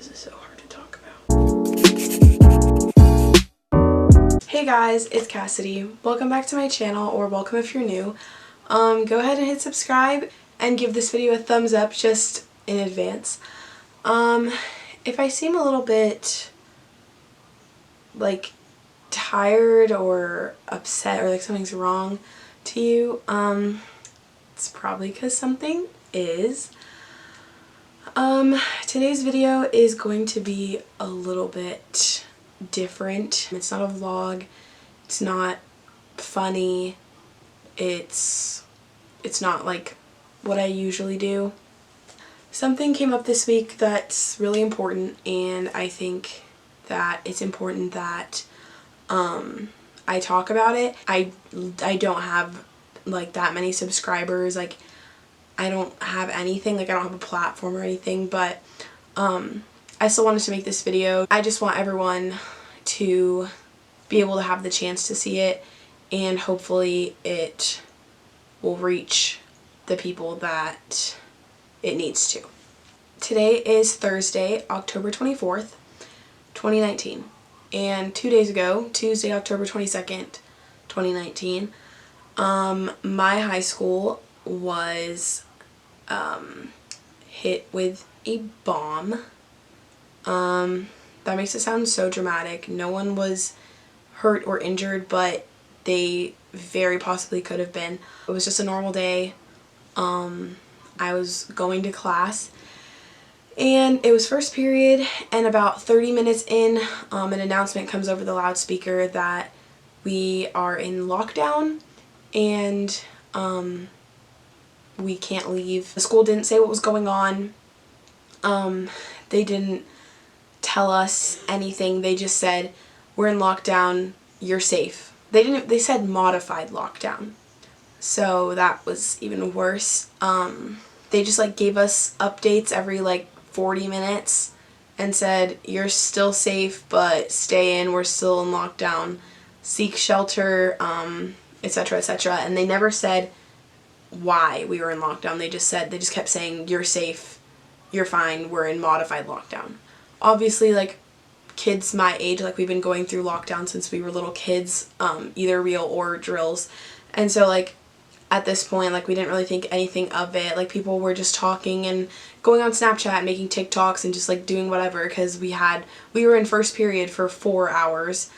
This is so hard to talk about. Hey guys, it's Cassidy. Welcome back to my channel, or welcome if you're new. Go ahead and hit subscribe and give this video a thumbs up just in advance. If I seem a little bit like tired or upset or like something's wrong to you, it's probably because something is. Today's video is going to be a little bit different. It's not a vlog, it's not funny, it's not like what I usually do. Something came up this week that's really important, and I think that it's important that I talk about it. I don't have like that many subscribers, like I don't have anything, like I don't have a platform or anything, but I still wanted to make this video. I just want everyone to be able to have the chance to see it, and hopefully it will reach the people that it needs to. Today is Thursday, October 24th, 2019, and 2 days ago, Tuesday, October 22nd, 2019, my high school was hit with a bomb. That makes it sound so dramatic. No one was hurt or injured, but they very possibly could have been. It was just a normal day. I was going to class, and it was first period, and about 30 minutes in, an announcement comes over the loudspeaker that we are in lockdown, and we can't leave. The school didn't say what was going on. They didn't tell us anything. They just said, we're in lockdown, you're safe. They said modified lockdown. So that was even worse. They just like gave us updates every like 40 minutes and said, you're still safe, but stay in, we're still in lockdown, seek shelter, etc., etc. And they never said why we were in lockdown. They just kept saying, you're safe, you're fine, we're in modified lockdown. Obviously, like, kids my age, like, we've been going through lockdown since we were little kids, either real or drills, and so, like, at this point, like, we didn't really think anything of it. Like, people were just talking and going on Snapchat, making TikToks, and just, like, doing whatever, because we were in first period for 4 hours,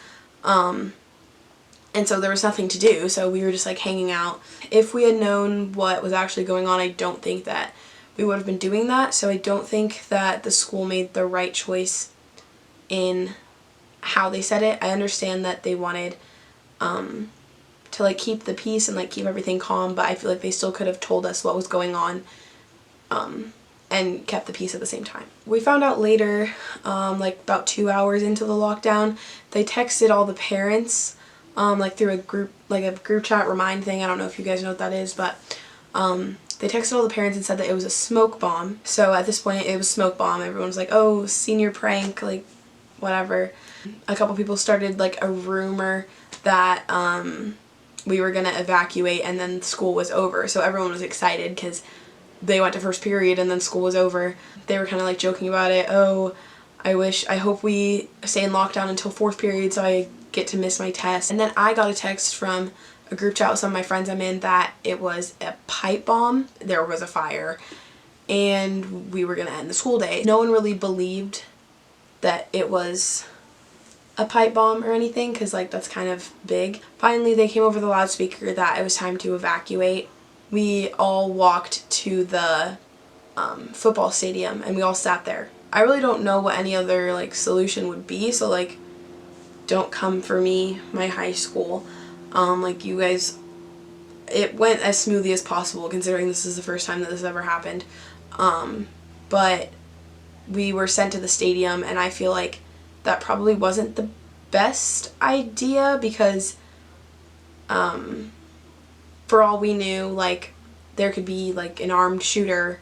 and so there was nothing to do, so we were just like hanging out. If we had known what was actually going on, I don't think that we would have been doing that, so I don't think that the school made the right choice in how they said it. I understand that they wanted to like keep the peace and like keep everything calm, but I feel like they still could have told us what was going on and kept the peace at the same time. We found out later, like about 2 hours into the lockdown, they texted all the parents like through a group chat remind thing. I don't know if you guys know what that is, but they texted all the parents and said that it was a smoke bomb. So at this point it was smoke bomb. Everyone was like, oh, senior prank, like whatever. A couple people started like a rumor that we were gonna evacuate and then school was over. So everyone was excited because they went to first period and then school was over. They were kind of like joking about it. Oh, I hope we stay in lockdown until fourth period so I get to miss my test. And then I got a text from a group chat with some of my friends I'm in that it was a pipe bomb. There was a fire and we were gonna end the school day. No one really believed that it was a pipe bomb or anything, because like that's kind of big. Finally they came over the loudspeaker that it was time to evacuate. We all walked to the football stadium and we all sat there. I really don't know what any other like solution would be, so like don't come for me, my high school. Like you guys, it went as smoothly as possible considering this is the first time that this ever happened. But we were sent to the stadium, and I feel like that probably wasn't the best idea because for all we knew, like there could be like an armed shooter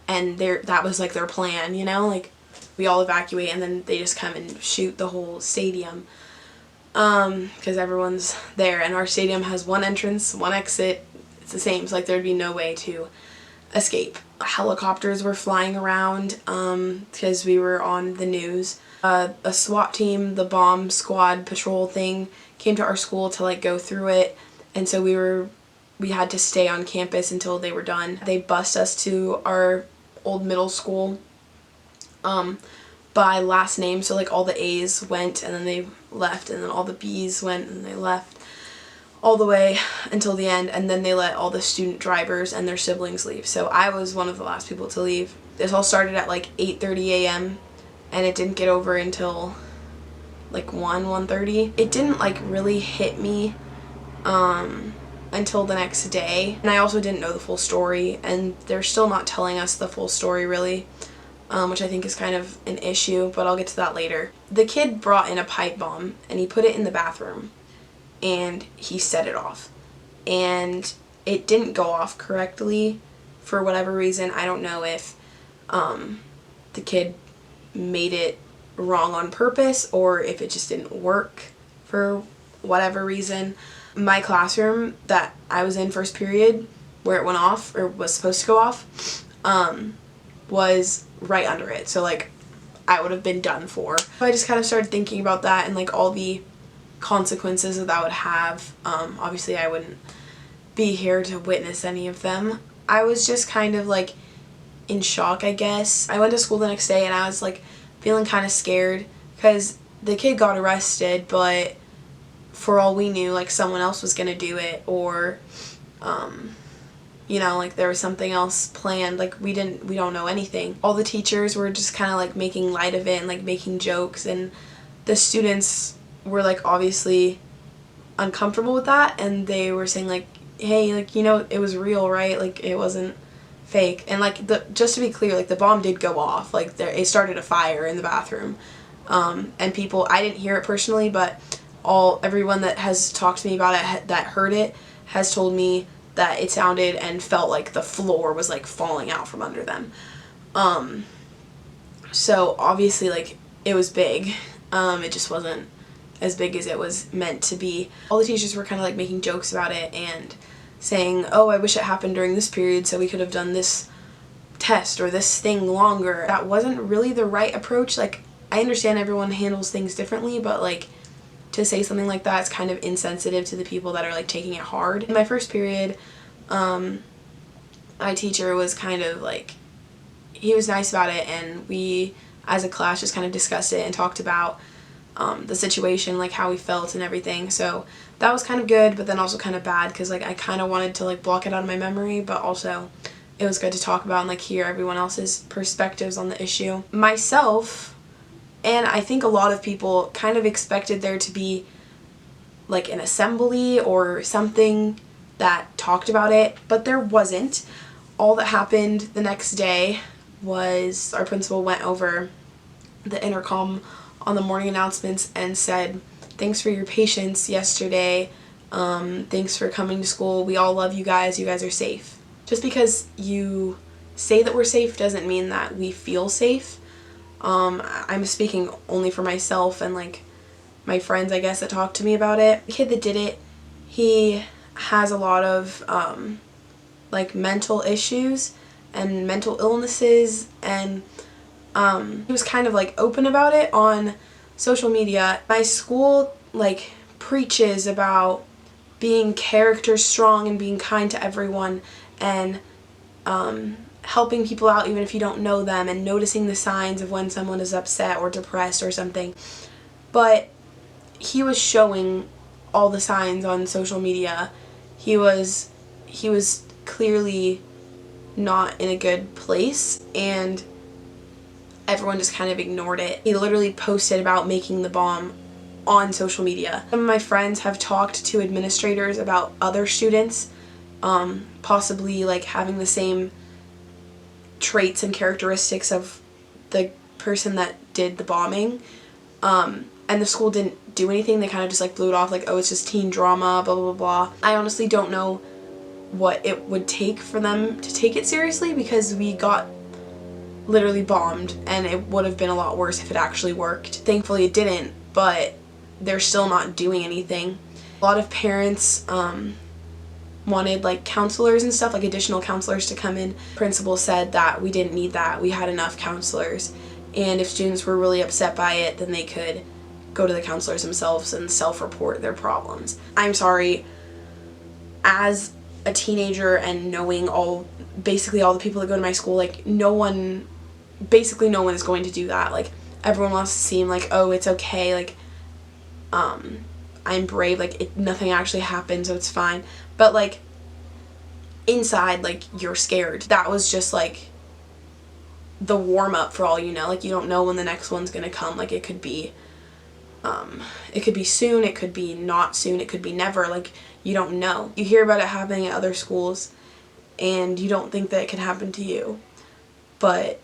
and that was like their plan, you know, like we all evacuate and then they just come and shoot the whole stadium because everyone's there, and our stadium has one entrance, one exit. It's the same, so like there'd be no way to escape. Helicopters were flying around because we were on the news. A SWAT team, the bomb squad patrol thing, came to our school to like go through it, and so we had to stay on campus until they were done. They bused us to our old middle school by last name, so like all the A's went and then they left, and then all the B's went and they left, all the way until the end, and then they let all the student drivers and their siblings leave. So I was one of the last people to leave. This all started at like 8:30 a.m. and it didn't get over until like 1:30. It didn't like really hit me until the next day, and I also didn't know the full story, and they're still not telling us the full story really, which I think is kind of an issue, but I'll get to that later. The kid brought in a pipe bomb and he put it in the bathroom and he set it off, and it didn't go off correctly for whatever reason. I don't know if the kid made it wrong on purpose or if it just didn't work for whatever reason. My classroom that I was in first period, where it went off or was supposed to go off, was right under it, so like I would have been done for. I just kind of started thinking about that and like all the consequences that would have. Obviously I wouldn't be here to witness any of them. I was just kind of like in shock, I guess. I went to school the next day and I was like feeling kind of scared because the kid got arrested, but for all we knew, like someone else was gonna do it, or you know, like there was something else planned. Like we don't know anything. All the teachers were just kind of like making light of it and like making jokes, and the students were like obviously uncomfortable with that, and they were saying like, hey, like, you know, it was real, right? Like it wasn't fake. And like just to be clear, like the bomb did go off. Like it started a fire in the bathroom, and people, I didn't hear it personally, but everyone that has talked to me about it that heard it has told me that it sounded and felt like the floor was like falling out from under them. So obviously like it was big. It just wasn't as big as it was meant to be. All the teachers were kind of like making jokes about it and saying, oh, I wish it happened during this period so we could have done this test or this thing longer. That wasn't really the right approach. Like I understand everyone handles things differently, but like to say something like that is kind of insensitive to the people that are like taking it hard. In my first period, my teacher was kind of like, he was nice about it, and we as a class just kind of discussed it and talked about the situation, like how we felt and everything. So that was kind of good, but then also kind of bad because like I kind of wanted to like block it out of my memory, but also it was good to talk about and like hear everyone else's perspectives on the issue. Myself, and I think a lot of people kind of expected there to be like an assembly or something that talked about it, but there wasn't. All that happened the next day was our principal went over the intercom on the morning announcements and said, thanks for your patience yesterday, thanks for coming to school, we all love you guys are safe. Just because you say that we're safe doesn't mean that we feel safe. I'm speaking only for myself and like my friends, I guess, that talked to me about it. The kid that did it, he has a lot of like mental issues and mental illnesses, and he was kind of like open about it on social media. My school like preaches about being character strong and being kind to everyone, and helping people out even if you don't know them, and noticing the signs of when someone is upset or depressed or something. But he was showing all the signs on social media. He was clearly not in a good place, and everyone just kind of ignored it. He literally posted about making the bomb on social media. Some of my friends have talked to administrators about other students possibly like having the same traits and characteristics of the person that did the bombing, and the school didn't do anything. They kind of just like blew it off like, oh, it's just teen drama, blah blah blah. I honestly don't know what it would take for them to take it seriously, because we got literally bombed, and it would have been a lot worse if it actually worked. Thankfully it didn't, but they're still not doing anything. A lot of parents wanted like counselors and stuff, like additional counselors to come in. Principal said that we didn't need that, we had enough counselors, and if students were really upset by it, then they could go to the counselors themselves and self-report their problems. I'm sorry, as a teenager and knowing basically all the people that go to my school, like basically no one is going to do that. Like, everyone wants to seem like, oh, it's okay, like, I'm brave, like, nothing actually happened, so it's fine. But, like, inside, like, you're scared. That was just, like, the warm-up for all you know. Like, you don't know when the next one's gonna come. Like, it could be soon, it could be not soon, it could be never. Like, you don't know. You hear about it happening at other schools, and you don't think that it could happen to you. But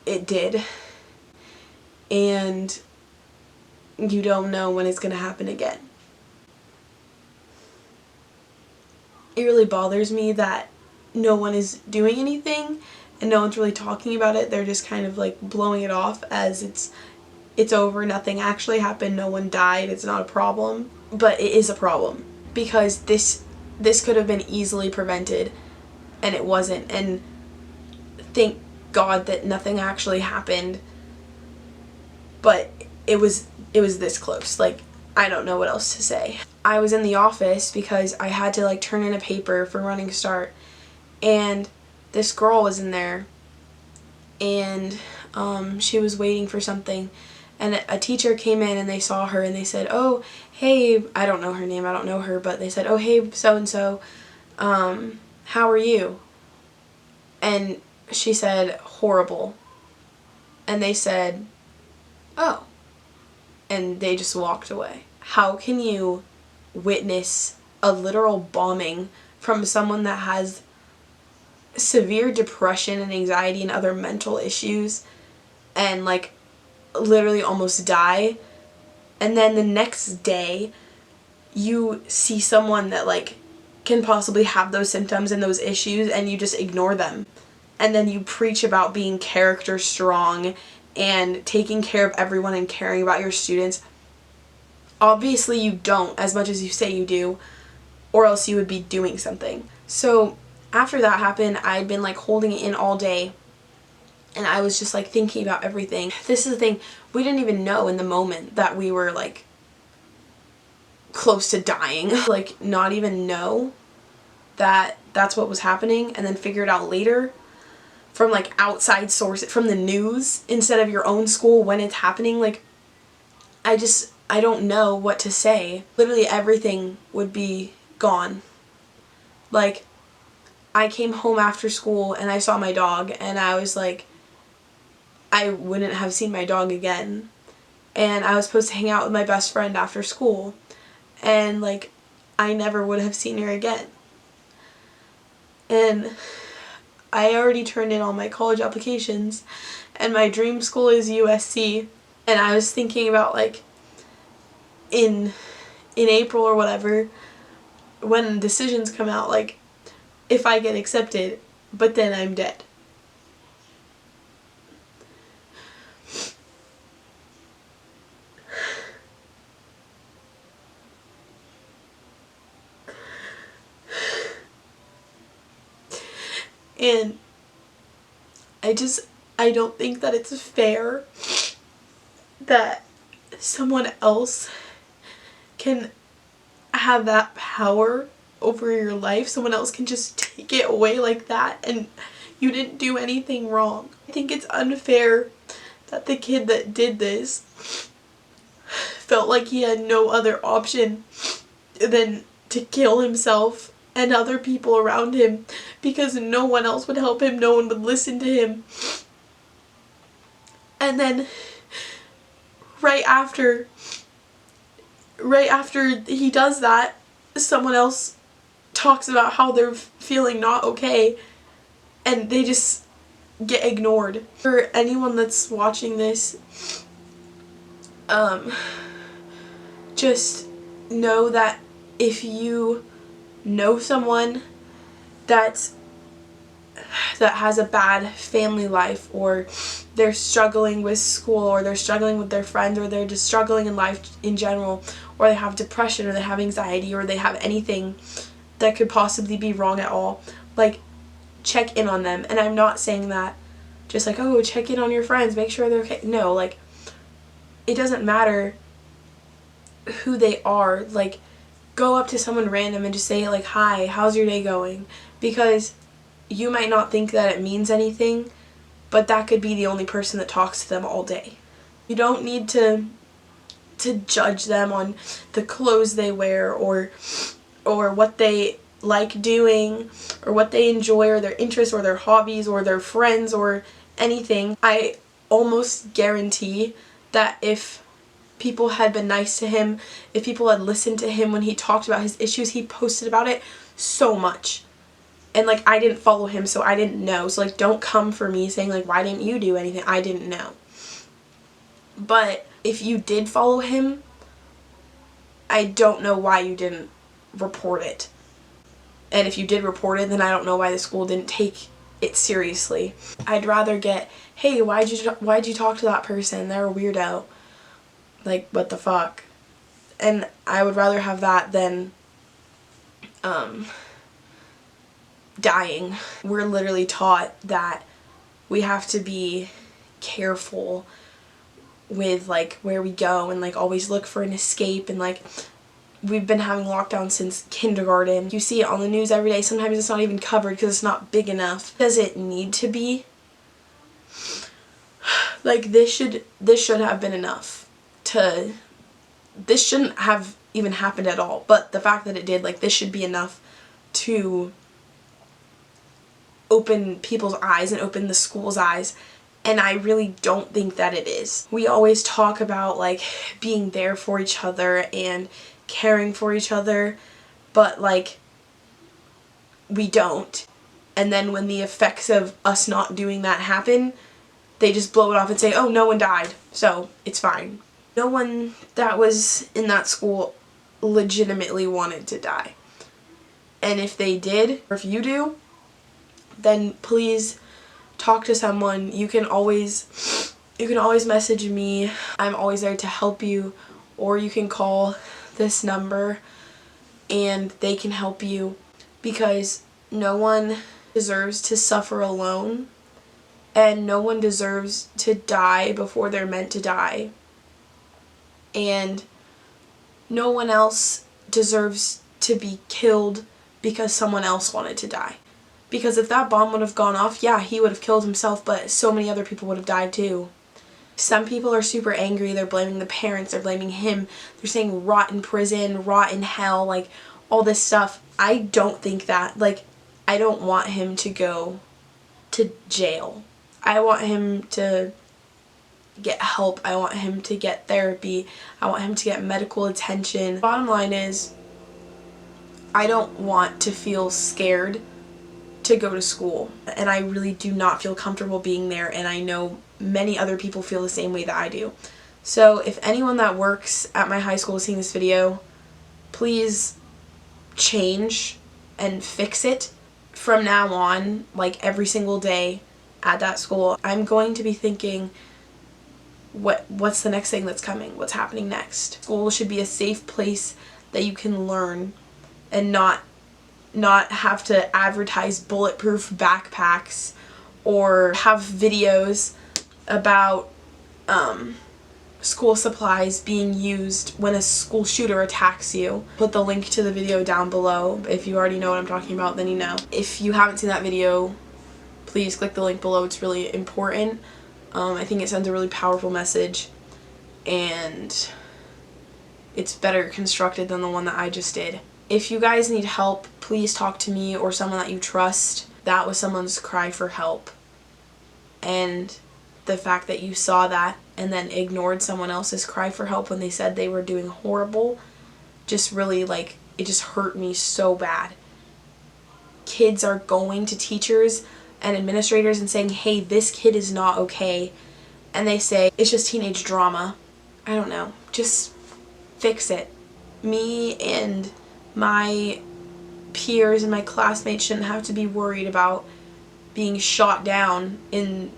it did. And you don't know when it's gonna happen again. It really bothers me that no one is doing anything and no one's really talking about it. They're just kind of like blowing it off as it's over, nothing actually happened, no one died, it's not a problem. But it is a problem, because this could have been easily prevented, and it wasn't. And thank God that nothing actually happened, but it was this close. Like, I don't know what else to say. I was in the office because I had to like turn in a paper for Running Start, and this girl was in there, and she was waiting for something, and a teacher came in and they saw her and they said, oh, hey, I don't know her name, I don't know her, but they said, oh, hey, so-and-so, how are you? And she said, horrible. And they said, oh. And they just walked away. How can you witness a literal bombing from someone that has severe depression and anxiety and other mental issues, and like literally almost die, and then the next day you see someone that like can possibly have those symptoms and those issues, and you just ignore them, and then you preach about being character strong and taking care of everyone and caring about your students? Obviously you don't, as much as you say you do, or else you would be doing something. So after that happened, I'd been like holding it in all day, and I was just like thinking about everything. This is the thing, we didn't even know in the moment that we were like close to dying. Like, not even know that that's what was happening, and then figure it out later from like outside sources, from the news, instead of your own school when it's happening. Like, I don't know what to say. Literally everything would be gone. Like, I came home after school and I saw my dog, and I was like, I wouldn't have seen my dog again. And I was supposed to hang out with my best friend after school, and like, I never would have seen her again. And I already turned in all my college applications, and my dream school is USC. And I was thinking about like in April or whatever, when decisions come out, like if I get accepted, but then I'm dead. And I don't think that it's fair that someone else can have that power over your life. Someone else can just take it away like that, and you didn't do anything wrong. I think it's unfair that the kid that did this felt like he had no other option than to kill himself and other people around him, because no one else would help him, no one would listen to him. And then right after he does that, someone else talks about how they're feeling not okay, and they just get ignored. For anyone that's watching this, just know that if you know someone that has a bad family life, or they're struggling with school, or they're struggling with their friends, or they're just struggling in life in general, or they have depression, or they have anxiety, or they have anything that could possibly be wrong at all, like, check in on them. And I'm not saying that just like, oh, check in on your friends, make sure they're okay. No, like, it doesn't matter who they are. Like, go up to someone random and just say, like, hi, how's your day going? Because you might not think that it means anything, but that could be the only person that talks to them all day. You don't need to judge them on the clothes they wear or what they like doing or what they enjoy or their interests or their hobbies or their friends or anything. I almost guarantee that if people had been nice to him, if people had listened to him when he talked about his issues, he posted about it so much. And, like, I didn't follow him, so I didn't know. So, like, don't come for me saying, like, why didn't you do anything? I didn't know. But if you did follow him, I don't know why you didn't report it. And if you did report it, then I don't know why the school didn't take it seriously. I'd rather get, hey, why'd you talk to that person? They're a weirdo. Like, what the fuck? And I would rather have that than dying. We're literally taught that we have to be careful with, like, where we go and, like, always look for an escape. And, like, we've been having lockdown since kindergarten. You see it on the news every day. Sometimes it's not even covered because it's not big enough. Does it need to be? Like, this should have been enough to, this shouldn't have even happened at all. But the fact that it did, like, this should be enough to open people's eyes and open the school's eyes. And I really don't think that it is. We always talk about, like, being there for each other and caring for each other, but, like, we don't. And then when the effects of us not doing that happen, they just blow it off and say, oh, no one died, so it's fine. No one that was in that school legitimately wanted to die. And if they did, or if you do, then please talk to someone. You can always message me. I'm always there to help you, or you can call this number and they can help you, because no one deserves to suffer alone and no one deserves to die before they're meant to die, and no one else deserves to be killed because someone else wanted to die. Because if that bomb would have gone off, yeah, he would have killed himself, but so many other people would have died too. Some people are super angry, they're blaming the parents, they're blaming him, they're saying rot in prison, rot in hell, like, all this stuff. I don't think that. Like, I don't want him to go to jail. I want him to get help, I want him to get therapy, I want him to get medical attention. Bottom line is, I don't want to feel scared to go to school, and I really do not feel comfortable being there, and I know many other people feel the same way that I do. So if anyone that works at my high school is seeing this video, please change and fix it. From now on, like, every single day at that school, I'm going to be thinking, what's the next thing that's coming? What's happening next? School should be a safe place that you can learn and not have to advertise bulletproof backpacks or have videos about school supplies being used when a school shooter attacks you. Put the link to the video down below. If you already know what I'm talking about, then you know. If you haven't seen that video, please click the link below. It's really important. I think it sends a really powerful message, and it's better constructed than the one that I just did. If you guys need help, please talk to me or someone that you trust. That was someone's cry for help. And the fact that you saw that and then ignored someone else's cry for help when they said they were doing horrible just really, like, it just hurt me so bad. Kids are going to teachers and administrators and saying, hey, this kid is not okay. And they say, it's just teenage drama. I don't know. Just fix it. Me and my peers and my classmates shouldn't have to be worried about being shot down in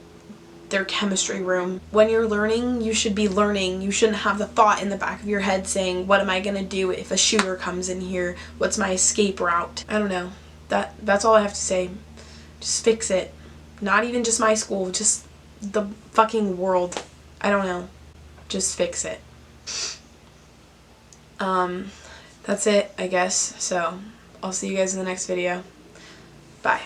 their chemistry room. When you're learning, you should be learning. You shouldn't have the thought in the back of your head saying, what am I gonna do if a shooter comes in here? What's my escape route? I don't know. That's all I have to say. Just fix it. Not even just my school, just the fucking world. I don't know. Just fix it. That's it, I guess. So, I'll see you guys in the next video. Bye.